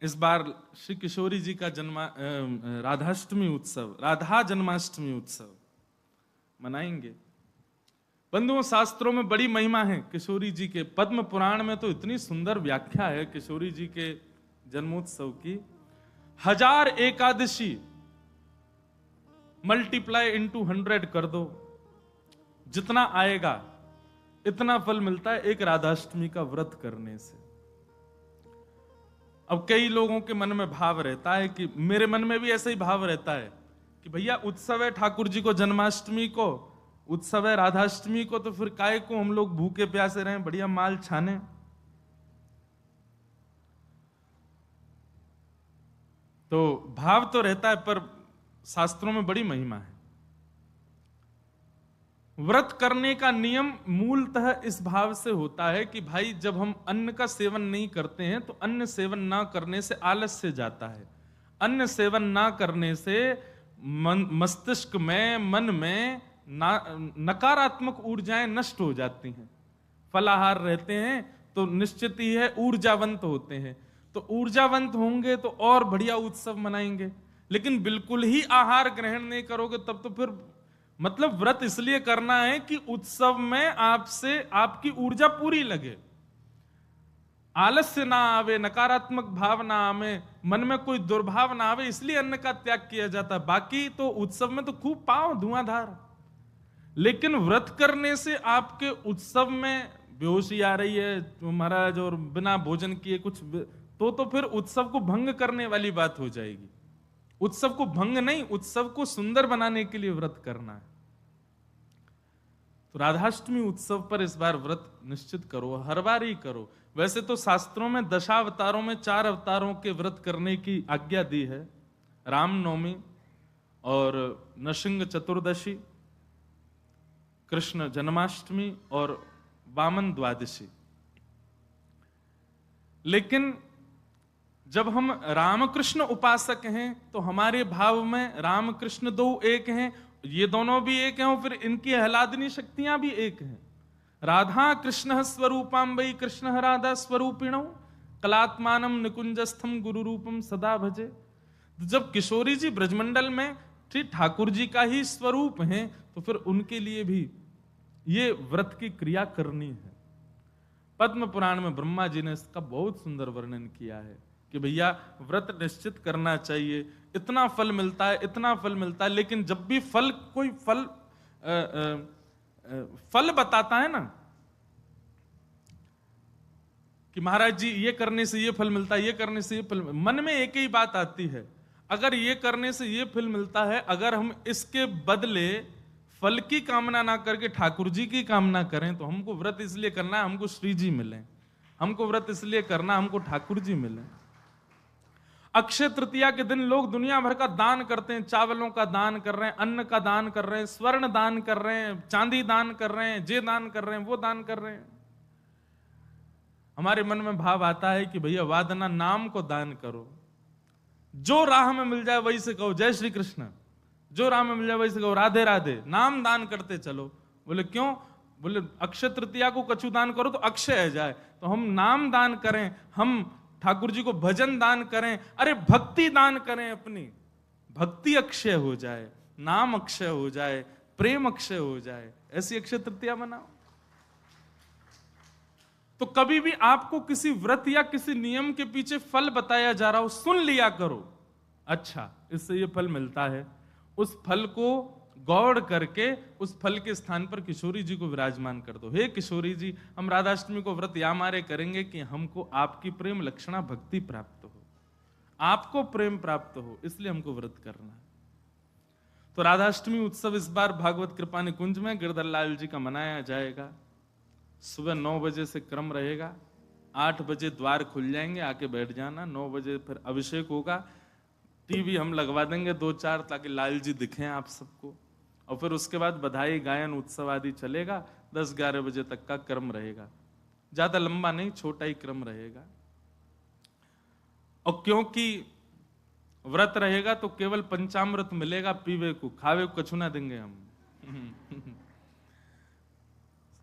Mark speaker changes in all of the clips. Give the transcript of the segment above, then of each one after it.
Speaker 1: इस बार श्री किशोरी जी का राधाष्टमी उत्सव, राधा जन्माष्टमी उत्सव मनाएंगे। बंधुओं, शास्त्रों में बड़ी महिमा है किशोरी जी के। पद्म पुराण में तो इतनी सुंदर व्याख्या है किशोरी जी के जन्मोत्सव की। 1000 एकादशी मल्टीप्लाई इंटू 100 कर दो, जितना आएगा इतना फल मिलता है एक राधाष्टमी का व्रत करने से। अब कई लोगों के मन में भाव रहता है कि मेरे मन में भी ऐसा ही भाव रहता है कि भैया उत्सव है ठाकुर जी को जन्माष्टमी को, उत्सव है राधाष्टमी को, तो फिर काय को हम लोग भूखे प्यासे रहें, बढ़िया माल छाने। तो भाव तो रहता है, पर शास्त्रों में बड़ी महिमा है। व्रत करने का नियम मूलतः इस भाव से होता है कि भाई जब हम अन्न का सेवन नहीं करते हैं तो अन्न सेवन ना करने से आलस्य जाता है। अन्न सेवन ना करने से मस्तिष्क में, मन में नकारात्मक ऊर्जाएं नष्ट हो जाती हैं। फलाहार रहते हैं तो निश्चित ही है ऊर्जावंत होते हैं, तो ऊर्जावंत होंगे तो और बढ़िया उत्सव मनाएंगे। लेकिन बिल्कुल ही आहार ग्रहण नहीं करोगे तब तो फिर मतलब व्रत इसलिए करना है कि उत्सव में आपसे आपकी ऊर्जा पूरी लगे, आलस्य ना आवे, नकारात्मक भाव ना आवे, मन में कोई दुर्भाव ना आवे, इसलिए अन्न का त्याग किया जाता है। बाकी तो उत्सव में तो खूब पाओ धुआंधार, लेकिन व्रत करने से आपके उत्सव में बेहोशी आ रही है महाराज और बिना भोजन किए कुछ तो फिर उत्सव को भंग करने वाली बात हो जाएगी। उत्सव को भंग नहीं, उत्सव को सुंदर बनाने के लिए व्रत करना है। तो राधाष्टमी उत्सव पर इस बार व्रत निश्चित करो, हर बार ही करो। वैसे तो शास्त्रों में दशावतारों में 4 अवतारों के व्रत करने की आज्ञा दी है, रामनवमी और नृसिंह चतुर्दशी, कृष्ण जन्माष्टमी और वामन द्वादशी। लेकिन जब हम रामकृष्ण उपासक हैं तो हमारे भाव में रामकृष्ण दो एक हैं, ये दोनों भी एक हैं और फिर इनकी आह्लादनी शक्तियां भी एक हैं। राधा कृष्ण स्वरूपाम वै कृष्ण राधा स्वरूपिणौ कलात्मानम निकुंजस्थम गुरु रूपम सदा भजे। जब किशोरी जी ब्रजमंडल में ठीक ठाकुर जी का ही स्वरूप हैं तो फिर उनके लिए भी ये व्रत की क्रिया करनी है। पद्म पुराण में ब्रह्मा जी ने इसका बहुत सुंदर वर्णन किया है कि भैया व्रत निश्चित करना चाहिए, इतना फल मिलता है, इतना फल मिलता है। लेकिन जब भी कोई फल बताता है ना कि महाराज जी ये करने से ये फल मिलता है, ये करने से ये फल, मन में एक ही बात आती है, अगर ये करने से ये फल मिलता है, अगर हम इसके बदले फल की कामना ना करके ठाकुर जी की कामना करें तो हमको व्रत इसलिए करना है हमको श्री जी मिले, हमको व्रत इसलिए करना हमको ठाकुर जी मिले। अक्षय तृतीया के दिन लोग दुनिया भर का दान करते हैं, चावलों का दान कर रहे हैं, अन्न का दान कर रहे हैं, स्वर्ण दान कर रहे हैं, चांदी दान कर रहे हैं, जे दान कर रहे हैं, वो दान कर रहे हैं। हमारे मन में भाव आता है कि भैया वादना नाम को दान करो, जो राह में मिल जाए वही से कहो जय श्री कृष्ण, जो राह में मिल जाए वही से कहो राधे राधे, नाम दान करते चलो। बोले क्यों? बोले अक्षय तृतीया को कछु दान करो तो अक्षय है जाए, तो हम नाम दान करें, हम ठाकुर जी को भजन दान करें, अरे भक्ति दान करें, अपनी भक्ति अक्षय हो जाए, नाम अक्षय हो जाए, प्रेम अक्षय हो जाए, ऐसी अक्षय तृतीया मनाओ। तो कभी भी आपको किसी व्रत या किसी नियम के पीछे फल बताया जा रहा हो, सुन लिया करो, अच्छा इससे ये फल मिलता है, उस फल को गौड़ करके उस फल के स्थान पर किशोरी जी को विराजमान कर दो। हे किशोरी जी, हम राधाष्टमी को व्रत या मारे करेंगे कि हमको आपकी प्रेम लक्षणा भक्ति प्राप्त हो, आपको प्रेम प्राप्त हो, इसलिए हमको व्रत करना है। तो राधाष्टमी उत्सव इस बार भागवत कृपा निकुंज में गिरधर लाल जी का मनाया जाएगा। सुबह 9 बजे से क्रम रहेगा, 8 बजे द्वार खुल जाएंगे, आके बैठ जाना। 9 बजे फिर अभिषेक होगा, टीवी हम लगवा देंगे 2-4 ताकि लाल जी दिखें आप सबको, और फिर उसके बाद बधाई गायन उत्सव आदि चलेगा। 10-11 बजे तक का क्रम रहेगा, ज्यादा लंबा नहीं, छोटा ही क्रम रहेगा। और क्योंकि व्रत रहेगा तो केवल पंचामृत मिलेगा पीवे को, खावे को कछु ना देंगे हम।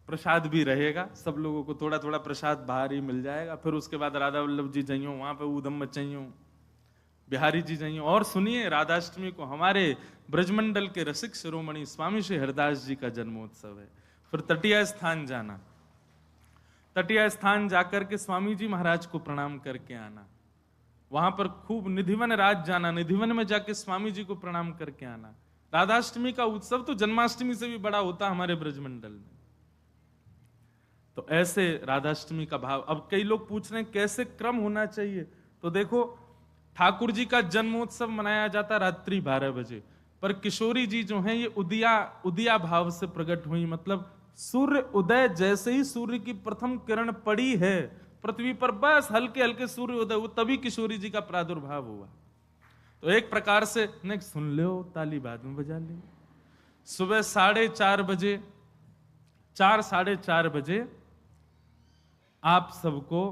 Speaker 1: प्रसाद भी रहेगा, सब लोगों को थोड़ा थोड़ा प्रसाद बाहर ही मिल जाएगा। फिर उसके बाद राधा वल्लभ जी जाइयो, वहां पे ऊधम मचाइयो, बिहारी जी जाइयो। और सुनिए, राधाष्टमी को हमारे ब्रजमंडल के रसिक शिरोमणि स्वामी श्री हरिदास जी का जन्मोत्सव है। फिर तटिया स्थान जाना, तटिया स्थान जाकर के स्वामी जी महाराज को प्रणाम करके आना। वहां पर खूब निधिवन राज जाना, निधिवन में जाके स्वामी जी को प्रणाम करके आना। राधाष्टमी का उत्सव तो जन्माष्टमी से भी बड़ा होता हमारे ब्रजमंडल में। तो ऐसे राधाष्टमी का भाव। अब कई लोग पूछ रहे हैं कैसे क्रम होना चाहिए, तो देखो ठाकुर जी का जन्मोत्सव मनाया जाता रात्रि 12 बजे, पर किशोरी जी जो हैं ये उदिया भाव से प्रकट हुई। मतलब सूर्य उदय, जैसे ही सूर्य की प्रथम किरण पड़ी है पृथ्वी पर, बस हल्के हल्के सूर्य उदय, वो तभी किशोरी जी का प्रादुर्भाव हुआ। तो एक प्रकार से नहीं, सुन लो, ताली बाद में बजा लो। सुबह 4:30 बजे, 4-4:30 बजे आप सबको,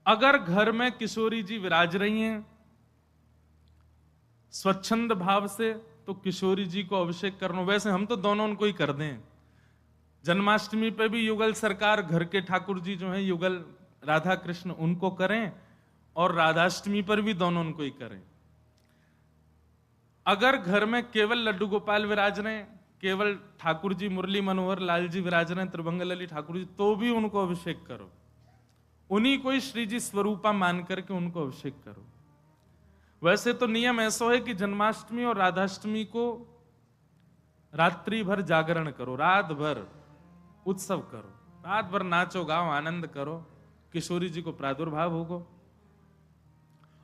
Speaker 1: अगर घर में किशोरी जी विराज रही हैं स्वच्छंद भाव से, तो किशोरी जी को अभिषेक करना। वैसे हम तो दोनों उनको ही कर दें। जन्माष्टमी पे भी युगल सरकार, घर के ठाकुर जी जो हैं युगल राधा कृष्ण, उनको करें, और राधाष्टमी पर भी दोनों उनको ही करें। अगर घर में केवल लड्डू गोपाल विराज रहे हैं, केवल ठाकुर जी मुरली मनोहर लाल जी विराज रहे हैं, त्रिभंग लली ठाकुर जी, तो भी उनको अभिषेक करो। उन्हीं को ही श्री जी स्वरूपा मान करके उनको अभिषेक करो। वैसे तो नियम ऐसा है कि जन्माष्टमी और राधाष्टमी को रात्रि भर जागरण करो, रात भर उत्सव करो, रात भर नाचो गाओ, आनंद करो, किशोरी जी को प्रादुर्भाव होगो।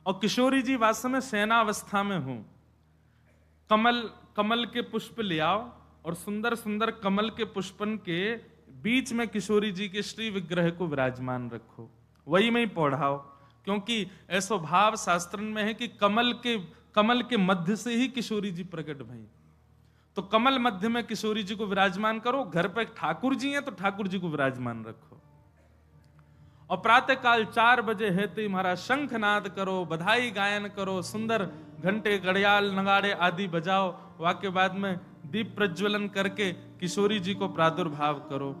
Speaker 1: और किशोरी जी वास्तव में सेनावस्था में हो, कमल के पुष्प ले आओ और सुंदर सुंदर कमल के पुष्पन के बीच में किशोरी जी के श्री विग्रह को विराजमान रखो, वही में ही पौढ़ाओ। क्योंकि ऐसा भाव शास्त्र में है कि कमल के मध्य से ही किशोरी जी प्रकट भई। तो कमल मध्य में किशोरी जी को विराजमान करो। घर पे ठाकुर जी हैं तो ठाकुर जी को विराजमान रखो। और प्रातः काल 4 बजे है तो महाराज शंखनाद करो, बधाई गायन करो, सुंदर घंटे घड़ियाल नगाड़े आदि बजाओ। वाक्य बाद में दीप प्रज्वलन करके किशोरी जी को प्रादुर्भाव करो।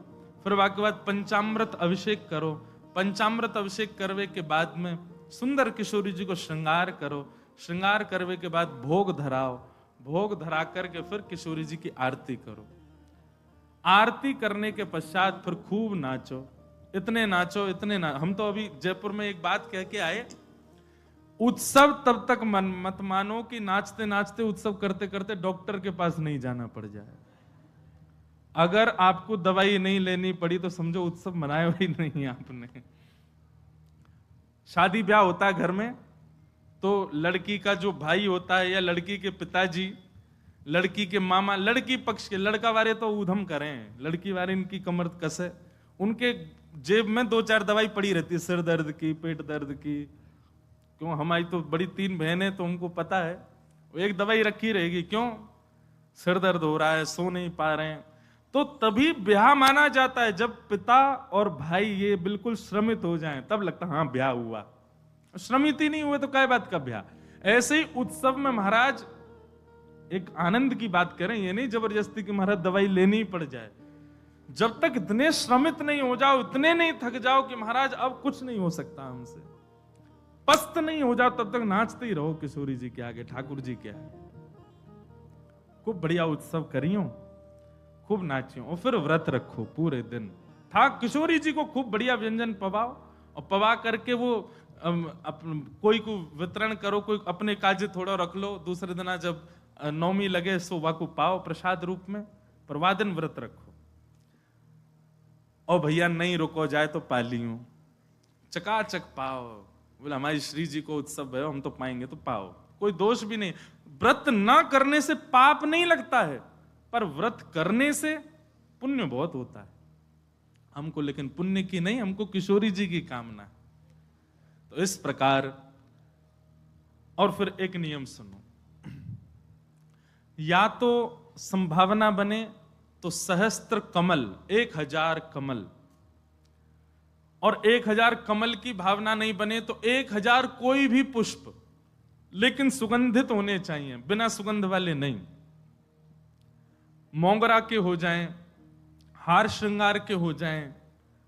Speaker 1: फिर वाक्य बाद पंचामृत अभिषेक करो। पंचामृत अभिषेक करवे के बाद में सुंदर किशोरी जी को श्रृंगार करो। श्रृंगार करवे के बाद भोग धराओ। भोग धरा करके फिर किशोरी जी की आरती करो। आरती करने के पश्चात फिर खूब नाचो, इतने नाचो, हम तो अभी जयपुर में एक बात कह के आए, उत्सव तब तक मत मानो कि नाचते नाचते उत्सव करते करते डॉक्टर के पास नहीं जाना पड़ जाए। अगर आपको दवाई नहीं लेनी पड़ी तो समझो उत्सव मनाया ही नहीं आपने। शादी ब्याह होता है घर में, तो लड़की का जो भाई होता है या लड़की के पिताजी, लड़की के मामा, लड़की पक्ष के, लड़का वाले तो ऊधम करें, लड़की वाले इनकी कमर कसे, उनके जेब में 2-4 दवाई पड़ी रहती है, सिर दर्द की, पेट दर्द की। क्यों, हमारी तो बड़ी 3 बहनें, तो उनको पता है, एक दवाई रखी रहेगी। क्यों, सिर दर्द हो रहा है, सो नहीं पा रहे हैं। तो तभी ब्याह माना जाता है जब पिता और भाई ये बिल्कुल श्रमित हो जाएं, तब लगता है हाँ ब्याह हुआ। श्रमित ही नहीं हुए तो काय बात का ब्याह। ऐसे ही उत्सव में महाराज एक आनंद की बात करें, ये नहीं जबरदस्ती कि महाराज दवाई लेनी ही पड़ जाए। जब तक इतने श्रमित नहीं हो जाओ, इतने नहीं थक जाओ कि महाराज अब कुछ नहीं हो सकता हमसे, पस्त नहीं हो जाओ, तब तक नाचते ही रहो किशोरी जी के आगे, ठाकुर जी के आगे। खूब बढ़िया उत्सव करियो, खूब नाचियो, और फिर व्रत रखो पूरे दिन। किशोरी जी को खूब बढ़िया व्यंजन पवाओ, और पवा करके वो कोई को वितरण करो, कोई अपने काजे थोड़ा रख लो, दूसरे दिन जब नौमी लगे सो वाको पाओ प्रसाद रूप में, पर वादन व्रत रखो। और भैया नहीं रुको जाए तो पालियो, चकाचक पाओ। बोले हमारी श्री जी को उत्सव है, हम तो पाएंगे तो पाओ, कोई दोष भी नहीं। व्रत ना करने से पाप नहीं लगता है, पर व्रत करने से पुण्य बहुत होता है हमको, लेकिन पुण्य की नहीं, हमको किशोरी जी की कामना है। तो इस प्रकार। और फिर एक नियम सुनो, या तो संभावना बने तो सहस्त्र कमल, 1000 कमल, और 1000 कमल की भावना नहीं बने तो 1000 कोई भी पुष्प, लेकिन सुगंधित होने चाहिए, बिना सुगंध वाले नहीं। मोगरा के हो जाएं, हार श्रृंगार के हो जाएं,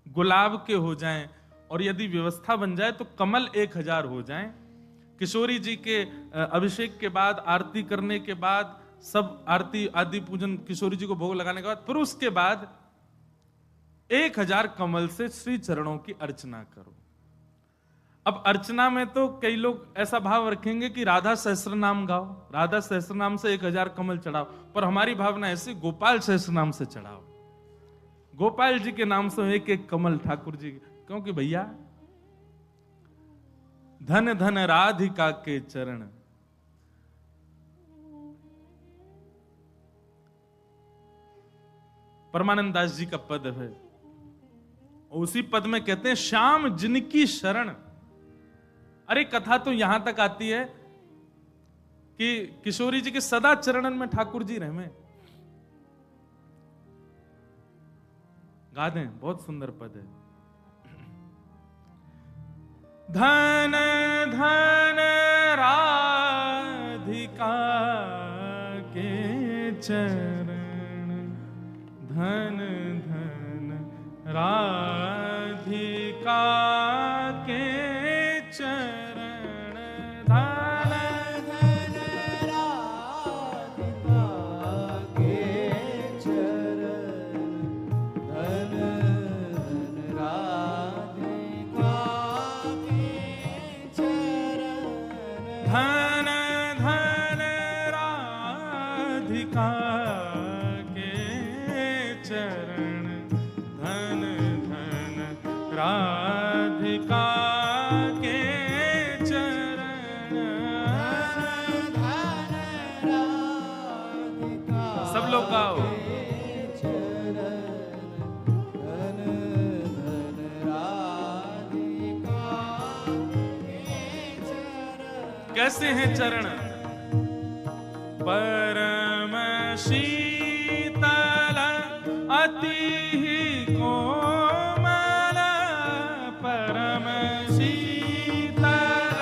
Speaker 1: गुलाब के हो जाएं, और यदि व्यवस्था बन जाए तो कमल 1000 हो जाएं। किशोरी जी के अभिषेक के बाद, आरती करने के बाद, सब आरती आदि पूजन किशोरी जी को भोग लगाने के बाद, फिर उसके बाद 1000 कमल से श्री चरणों की अर्चना करो। अब अर्चना में तो कई लोग ऐसा भाव रखेंगे कि राधा सहस्त्र नाम गाओ, राधा सहस्त्र नाम से 1000 कमल चढ़ाओ, पर हमारी भावना ऐसी, गोपाल सहस्त्र नाम से चढ़ाओ। गोपाल जी के नाम से एक एक कमल ठाकुर जी, क्योंकि भैया धन धन राधिका के चरण, परमानंद दास जी का पद है, उसी पद में कहते हैं श्याम जिनकी शरण। अरे कथा तो यहां तक आती है कि किशोरी जी के सदा चरणन में ठाकुर जी रहमे। गा दें, बहुत सुंदर पद है। धन धन राधिका के चरण, धन धन राधिका के चरण, धन धन राधिका के चरण, धन धन राधिका के चरण, धन धन राधिका के चरण, धन धन राधिका के चरण, धन राधिका। सब लोग गाओ। कैसे हैं चरण? परम शीतल अति कोमल, परम शीतल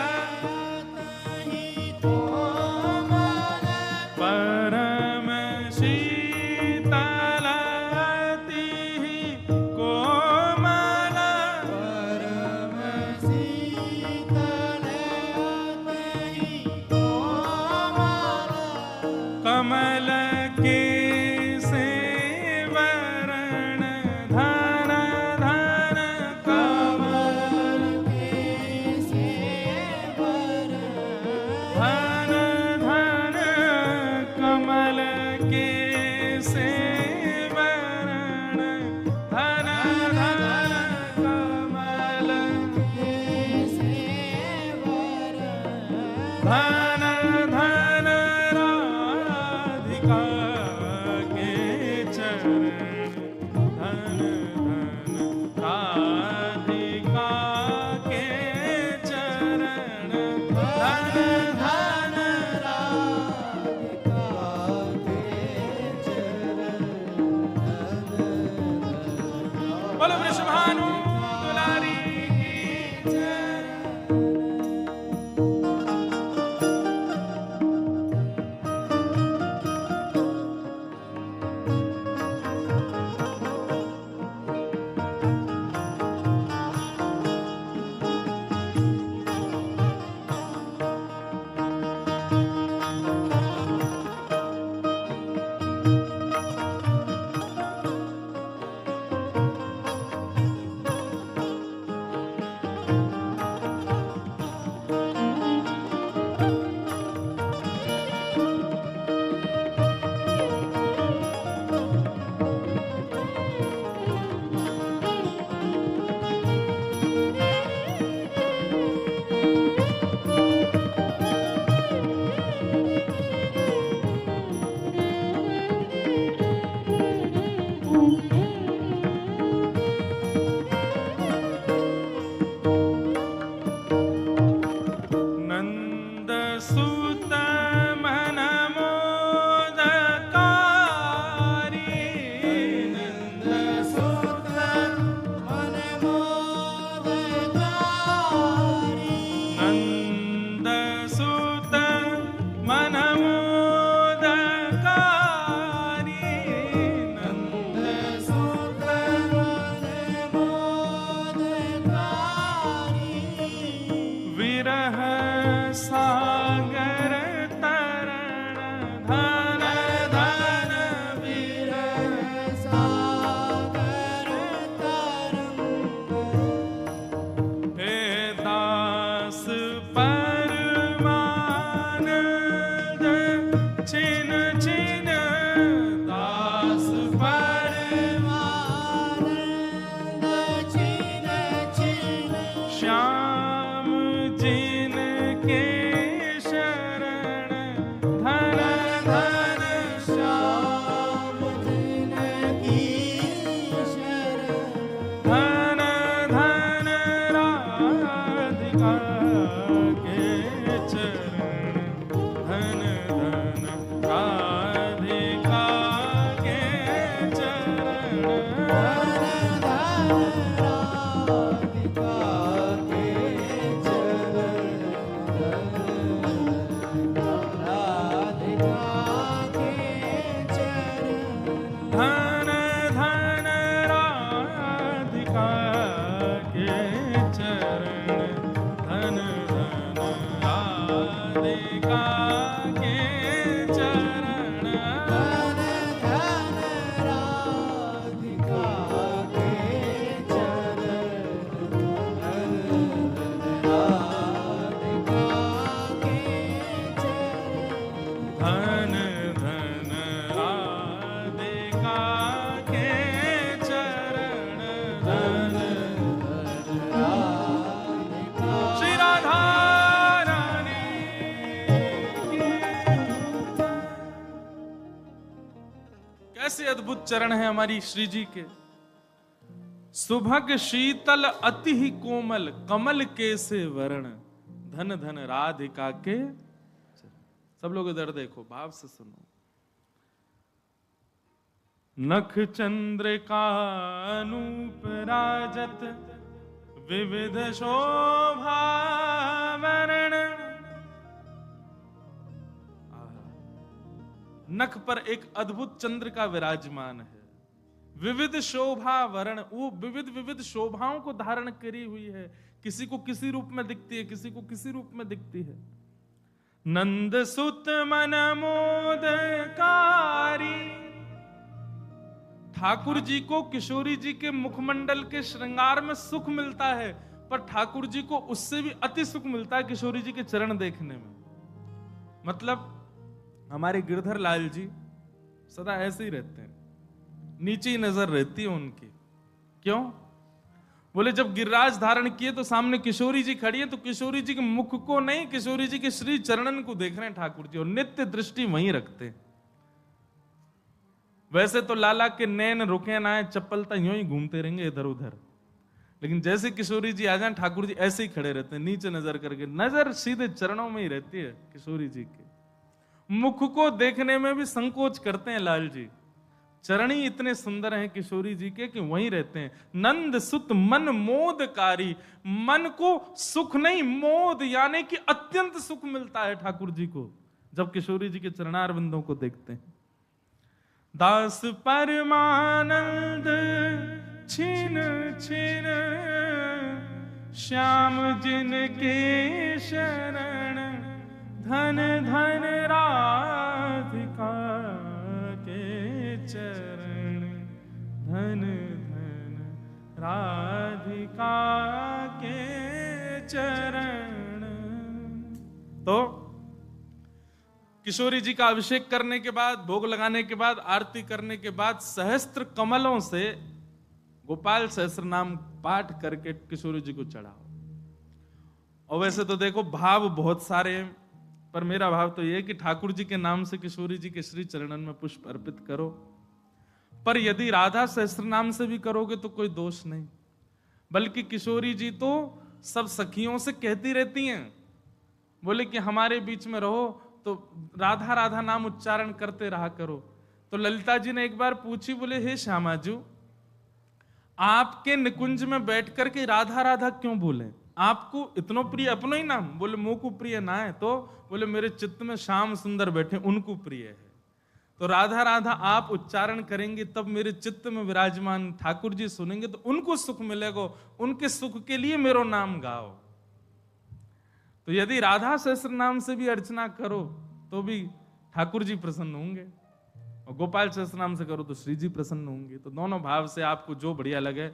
Speaker 1: अति कोमल, परम शीतल अति कोमल, परम शीतल कमल के सेवरण, धन धन कमल के सेवरण, धन धन कमल के सेवरण, धन धन कमल के सेवरण, धन धन राधिका के चरण, धन धन राधिका के चरण, धन धन राधिका के चरण, बोलो वृषभानु दुलारी की जय। विरह सागर तरण धन धन विरह सागर तरंग हे दास परमानंद छिन छिन दास परमानंद छिन छिन श्याम जिनके शरण धन धन श्याम जिनकी शरण धन धन राधिका के चरण धन धन राधिका के चरण धन धन राधिका के चरण राधिका के चरण धन धन राधिका के चरण धन धन राधिका के चरण धन धन राधिका के चरण धन धन राधिका के चरण धन धन राधिका के चरण धन श्री राधा रानी की। कैसे अद्भुत चरण है हमारी श्री जी के। सुभग शीतल अति ही कोमल कमल के से वरण धन धन राधिका के चरण। सब लोग इधर देखो, भाव से सुनो। नख चंद्रिका अनूप राजत विविध शोभा वरण। नख पर एक अद्भुत चंद्र का विराजमान है, विविध शोभा वरण। वो विविध विविध शोभाओं को धारण करी हुई है, किसी को किसी रूप में दिखती है, किसी को किसी रूप में दिखती है। नंद सुत मन मोदकारी। ठाकुर जी को किशोरी जी के मुखमंडल के श्रृंगार में सुख मिलता है, पर ठाकुर जी को उससे भी अति सुख मिलता है किशोरी जी के चरण देखने में। मतलब हमारे गिरधर लाल जी सदा ऐसे ही रहते हैं, नीचे ही नजर रहती है उनकी। क्यों? बोले जब गिरिराज धारण किए तो सामने किशोरी जी खड़ी है, तो किशोरी जी के मुख को नहीं, किशोरी जी के श्री चरणन को देख रहे हैं ठाकुर जी, और नित्य दृष्टि वहीं रखते हैं। वैसे तो लाला के नैन रुके ना, चप्पल तो यूं ही घूमते रहेंगे इधर उधर, लेकिन जैसे किशोरी जी आ जाए ठाकुर जी ऐसे ही खड़े रहते हैं, नीचे नजर करके। नजर सीधे चरणों में ही रहती है किशोरी जी के। मुख को देखने में भी संकोच करते हैं लाल जी। चरण ही इतने सुंदर हैं किशोरी जी के कि वहीं रहते हैं। नंद सुत मन मोदकारी। मन को सुख नहीं, मोद यानी कि अत्यंत सुख मिलता है ठाकुर जी को जब किशोरी जी के चरणारविंदों को देखते हैं। दास परमानंद छिन छिन श्याम जिनके शरण धन धन राधिका के चरण धन धन राधिका के चरण। तो किशोरी जी का अभिषेक करने के बाद, भोग लगाने के बाद, आरती करने के बाद सहस्त्र कमलों से गोपाल सहस्त्र नाम पाठ करके किशोरी जी को चढ़ाओ। और वैसे तो देखो भाव बहुत सारे हैं, पर मेरा भाव तो यह है कि ठाकुर जी के नाम से किशोरी जी के श्री चरणन में पुष्प अर्पित करो। पर यदि राधा सहस्त्र नाम से भी करोगे तो कोई दोष नहीं, बल्कि किशोरी जी तो सब सखियों से कहती रहती हैं, बोले कि हमारे बीच में रहो तो राधा राधा नाम उच्चारण करते रहा करो। तो ललिता जी ने एक बार पूछी, बोले हे श्यामाजू, आपके निकुंज में बैठ करके राधा राधा क्यों बोले? आपको इतना प्रिय अपनो ही नाम? बोले मुंह को प्रिय ना है। तो बोले मेरे चित्त में श्याम सुंदर बैठे, उनको प्रिय है। तो राधा राधा आप उच्चारण करेंगे तब मेरे चित्त में विराजमान ठाकुर जी सुनेंगे तो उनको सुख मिलेगा, उनके सुख के लिए मेरो नाम गाओ। तो यदि राधा सहस्त्र नाम से भी अर्चना करो तो भी ठाकुर जी प्रसन्न होंगे, और गोपाल सहस्त्र नाम से करो तो श्री जी प्रसन्न होंगे। तो दोनों भाव से आपको जो बढ़िया लगे।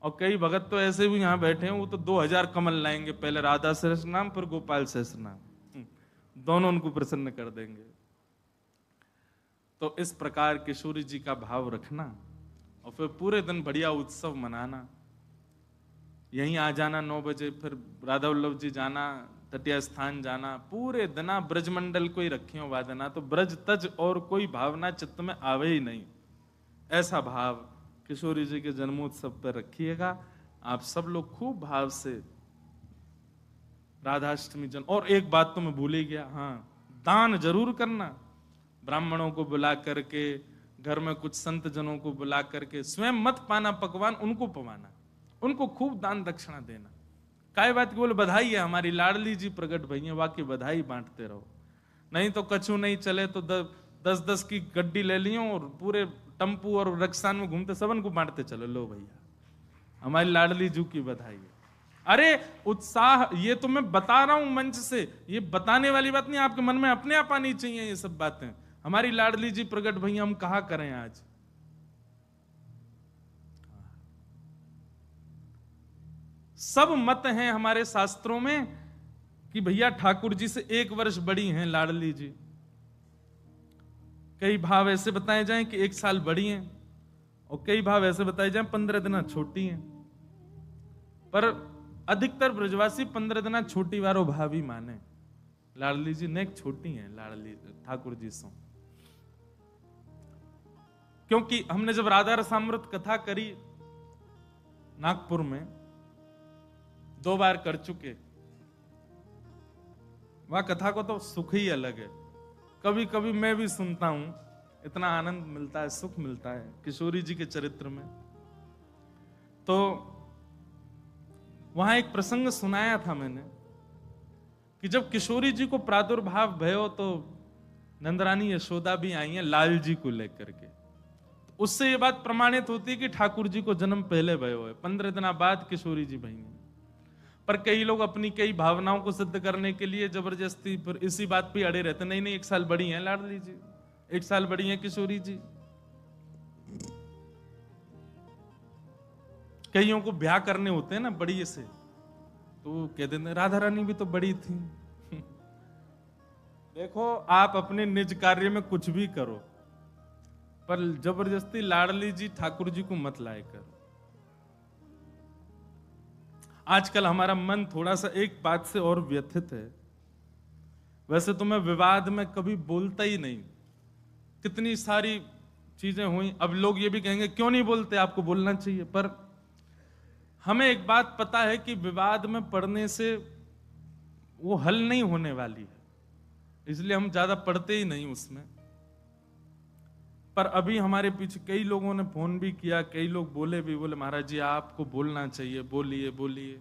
Speaker 1: और कई भगत तो ऐसे भी यहाँ बैठे हैं, वो तो 2000 कमल लाएंगे, पहले राधा सहस्त्र नाम फिर गोपाल सहस्त्र नाम, दोनों उनको प्रसन्न कर देंगे। तो इस प्रकार किशोरी जी का भाव रखना और फिर पूरे दिन बढ़िया उत्सव मनाना। यहीं आ जाना 9 बजे, फिर राधा वल्लभ जी जाना, तटिया स्थान जाना, पूरे दिना ब्रजमंडल को ही रखियो वादना। तो ब्रज तज और कोई भावना चित्त में आवे ही नहीं। ऐसा भाव किशोरी जी के जन्मोत्सव पर रखिएगा। आप सब लोग खूब भाव से राधाष्टमी जन। और एक बात तो मैं भूल ही गया, हाँ, दान जरूर करना। ब्राह्मणों को बुला करके, घर में कुछ संत जनों को बुला करके, स्वयं मत पाना पकवान, उनको पवाना, उनको खूब दान दक्षिणा देना। काय बात की बोले बधाई है हमारी लाडली जी प्रकट भई है, वाकई बधाई बांटते रहो। नहीं तो कछु नहीं चले तो 10-10 की गड्डी ले लियो और पूरे टम्पू और रक्सान में घूमते सबन को बांटते चलो, लो भैया हमारी लाडली जू की बधाई है। अरे उत्साह, ये तो मैं बता रहा हूं मंच से, ये बताने वाली बात नहीं, आपके मन में अपने आप आनी चाहिए ये सब बातें। हमारी लाडली जी प्रकट भैया, हम कहा करें आज। सब मत हैं हमारे शास्त्रों में कि भैया ठाकुर जी से 1 वर्ष बड़ी हैं लाडली जी। कई भाव ऐसे बताए जाएं कि 1 साल बड़ी हैं, और कई भाव ऐसे बताए जाएं 15 दिन छोटी हैं। पर अधिकतर ब्रजवासी 15 दिन छोटी वारो भाव ही माने। लाडली जी नेक छोटी हैं लाडली ठाकुर जी सो। क्योंकि हमने जब राधा रसामृत कथा करी नागपुर में, 2 बार कर चुके, वह कथा को तो सुख ही अलग है। कभी कभी मैं भी सुनता हूं, इतना आनंद मिलता है, सुख मिलता है किशोरी जी के चरित्र में। तो वहां एक प्रसंग सुनाया था मैंने कि जब किशोरी जी को प्रादुर्भाव भयो तो नंदरानी यशोदा भी आई हैं लाल जी को लेकर के। तो उससे ये बात प्रमाणित होती है कि ठाकुर जी को जन्म पहले भयो है, 15 दिन बाद किशोरी जी भई हैं। पर कई लोग अपनी कई भावनाओं को सिद्ध करने के लिए जबरदस्ती फिर इसी बात पे अड़े रहते, नहीं 1 साल बड़ी हैं लाडली जी, 1 साल बड़ी हैं किशोरी जी। कईयों को ब्याह करने होते हैं ना बड़ी से, तो कह देते राधा रानी भी तो बड़ी थी। देखो आप अपने निज कार्य में कुछ भी करो, पर जबरदस्ती लाडली जी ठाकुर जी को मत लाए करो। आजकल हमारा मन थोड़ा सा एक बात से और व्यथित है। वैसे तो मैं विवाद में कभी बोलता ही नहीं, कितनी सारी चीजें हुई। अब लोग ये भी कहेंगे क्यों नहीं बोलते, आपको बोलना चाहिए। पर हमें एक बात पता है कि विवाद में पढ़ने से वो हल नहीं होने वाली है, इसलिए हम ज्यादा पढ़ते ही नहीं उसमें। पर अभी हमारे पीछे कई लोगों ने फोन भी किया, कई लोग बोले भी, बोले महाराज जी आपको बोलना चाहिए, बोलिए बोलिए।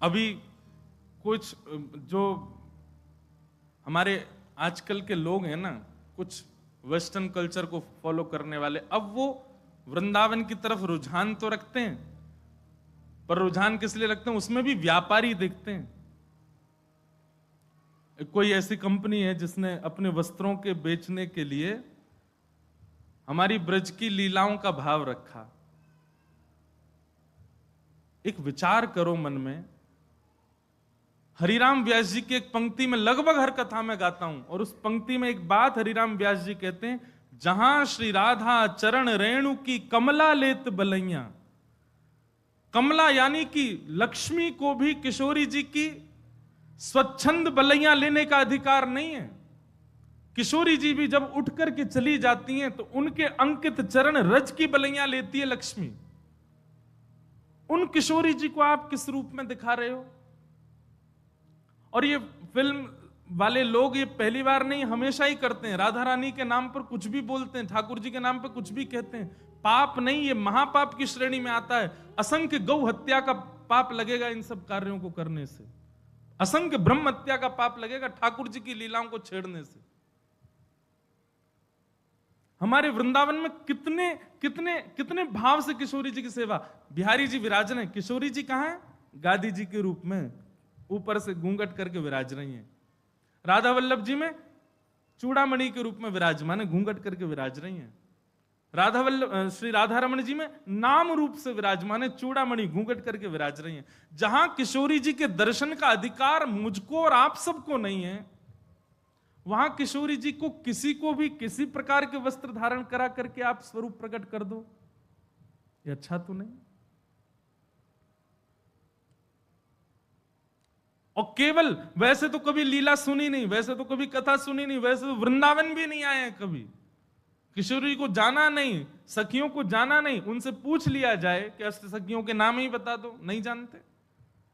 Speaker 1: अभी कुछ जो हमारे आजकल के लोग हैं ना, कुछ वेस्टर्न कल्चर को फॉलो करने वाले, अब वो वृंदावन की तरफ रुझान तो रखते हैं, पर रुझान किस लिए रखते हैं, उसमें भी व्यापारी देखते हैं। कोई ऐसी कंपनी है जिसने अपने वस्त्रों के बेचने के लिए हमारी ब्रज की लीलाओं का भाव रखा। एक विचार करो मन में, हरिराम व्यास जी की एक पंक्ति में लगभग हर कथा में गाता हूं, और उस पंक्ति में एक बात हरिराम व्यास जी कहते हैं, जहां श्री राधा चरण रेणु की कमला लेत बलैया। कमला यानी कि लक्ष्मी को भी किशोरी जी की स्वच्छंद बलैया लेने का अधिकार नहीं है। किशोरी जी भी जब उठ करके चली जाती हैं तो उनके अंकित चरण रज की बलैया लेती है लक्ष्मी। उन किशोरी जी को आप किस रूप में दिखा रहे हो? और ये फिल्म वाले लोग ये पहली बार नहीं, हमेशा ही करते हैं। राधा रानी के नाम पर कुछ भी बोलते हैं, ठाकुर जी के नाम पर कुछ भी कहते हैं। पाप नहीं, ये महापाप की श्रेणी में आता है। असंख्य गौ हत्या का पाप लगेगा इन सब कार्यों को करने से, असंख्य ब्रह्म हत्या का पाप लगेगा ठाकुर जी की लीलाओं को छेड़ने से। हमारे वृंदावन में कितने कितने कितने भाव से किशोरी जी की सेवा। बिहारी जी विराज रहे, किशोरी जी कहां है? गादी जी के रूप में ऊपर से घूंघट करके विराज रही हैं। राधा वल्लभ जी में चूड़ामणि के रूप में विराजमान है, घूंघट करके विराज रही हैं। राधा वल्लभ श्री राधा रमण जी में नाम रूप से विराजमान है, चूड़ामणि घूंघट करके विराज रही हैं। जहां किशोरी जी के दर्शन का अधिकार मुझको और आप सबको नहीं है, वहां किशोरी जी को किसी को भी किसी प्रकार के वस्त्र धारण करा करके आप स्वरूप प्रकट कर दो, ये अच्छा तो नहीं। और केवल वैसे तो कभी लीला सुनी नहीं, वैसे तो कभी कथा सुनी नहीं, वैसे तो वृंदावन भी नहीं आए हैं कभी, किशोरी को जाना नहीं, सखियों को जाना नहीं। उनसे पूछ लिया जाए कि अष्ट सखियों के नाम ही बता दो, नहीं जानते,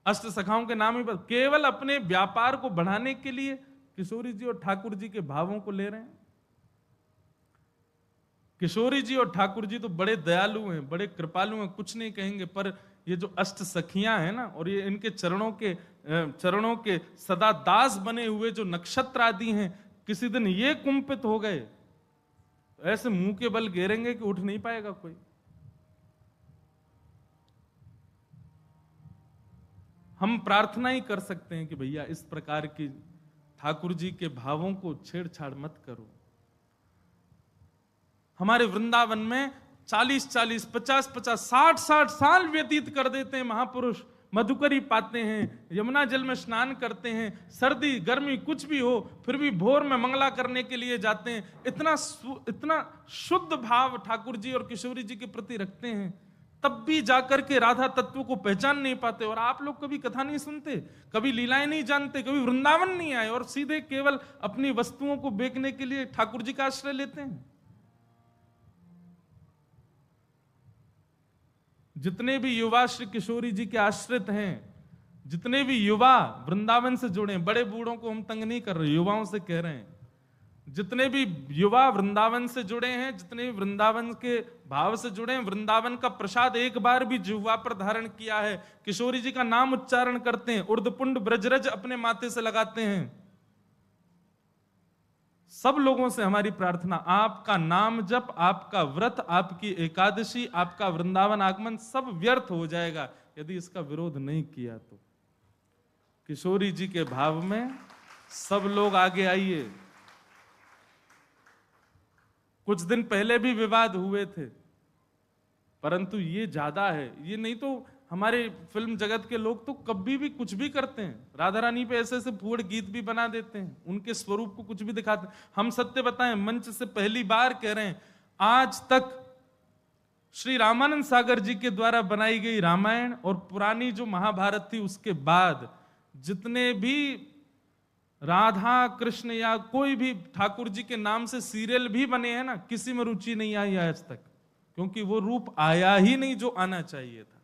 Speaker 1: अष्ट सखाओं के नाम ही बता। केवल अपने व्यापार को बढ़ाने के लिए किशोरी जी और ठाकुर जी के भावों को ले रहे हैं। किशोरी जी और ठाकुर जी तो बड़े दयालु हैं, बड़े कृपालु हैं, कुछ नहीं कहेंगे। पर ये जो अष्ट सखियां हैं ना, और ये इनके चरणों के सदा दास बने हुए जो नक्षत्र आदि हैं, किसी दिन ये कुंपित हो गए, ऐसे मुंह के बल गिरेंगे कि उठ नहीं पाएगा कोई। हम प्रार्थना ही कर सकते हैं कि भैया इस प्रकार की ठाकुर जी के भावों को छेड़छाड़ मत करो। हमारे वृंदावन में 40-40, 50-50, 60-60 साल व्यतीत कर देते हैं महापुरुष, मधुकरी पाते हैं, यमुना जल में स्नान करते हैं, सर्दी गर्मी कुछ भी हो फिर भी भोर में मंगला करने के लिए जाते हैं। इतना शुद्ध भाव ठाकुर जी और किशोरी जी के प्रति रखते हैं, तब भी जाकर के राधा तत्व को पहचान नहीं पाते। और आप लोग कभी कथा नहीं सुनते, कभी लीलाएं नहीं जानते, कभी वृंदावन नहीं आए, और सीधे केवल अपनी वस्तुओं को बेचने के लिए ठाकुर जी का आश्रय लेते हैं। जितने भी युवा श्री किशोरी जी के आश्रित हैं, जितने भी युवा वृंदावन से जुड़े हैं, बड़े बूढ़ों को हम तंग नहीं कर रहे, युवाओं से कह रहे हैं, जितने भी युवा वृंदावन से जुड़े हैं, जितने भी वृंदावन के भाव से जुड़े हैं, वृंदावन का प्रसाद एक बार भी जिह्वा पर धारण किया है, किशोरी जी का नाम उच्चारण करते हैं, उर्दपुंड ब्रजरज अपने माथे से लगाते हैं, सब लोगों से हमारी प्रार्थना, आपका नाम जप, आपका व्रत, आपकी एकादशी, आपका वृंदावन आगमन सब व्यर्थ हो जाएगा यदि इसका विरोध नहीं किया तो। किशोरी जी के भाव में सब लोग आगे आइए। कुछ दिन पहले भी विवाद हुए थे, परंतु ये ज्यादा है। ये नहीं तो हमारे फिल्म जगत के लोग तो कभी भी कुछ भी करते हैं, राधा रानी पे ऐसे ऐसे फूड़ गीत भी बना देते हैं, उनके स्वरूप को कुछ भी दिखाते हैं। हम सत्य बताएं, मंच से पहली बार कह रहे हैं, आज तक श्री रामानंद सागर जी के द्वारा बनाई गई रामायण और पुरानी जो महाभारत थी उसके बाद जितने भी राधा कृष्ण या कोई भी ठाकुर जी के नाम से सीरियल भी बने हैं ना, किसी में रुचि नहीं आई आज तक, क्योंकि वो रूप आया ही नहीं जो आना चाहिए था।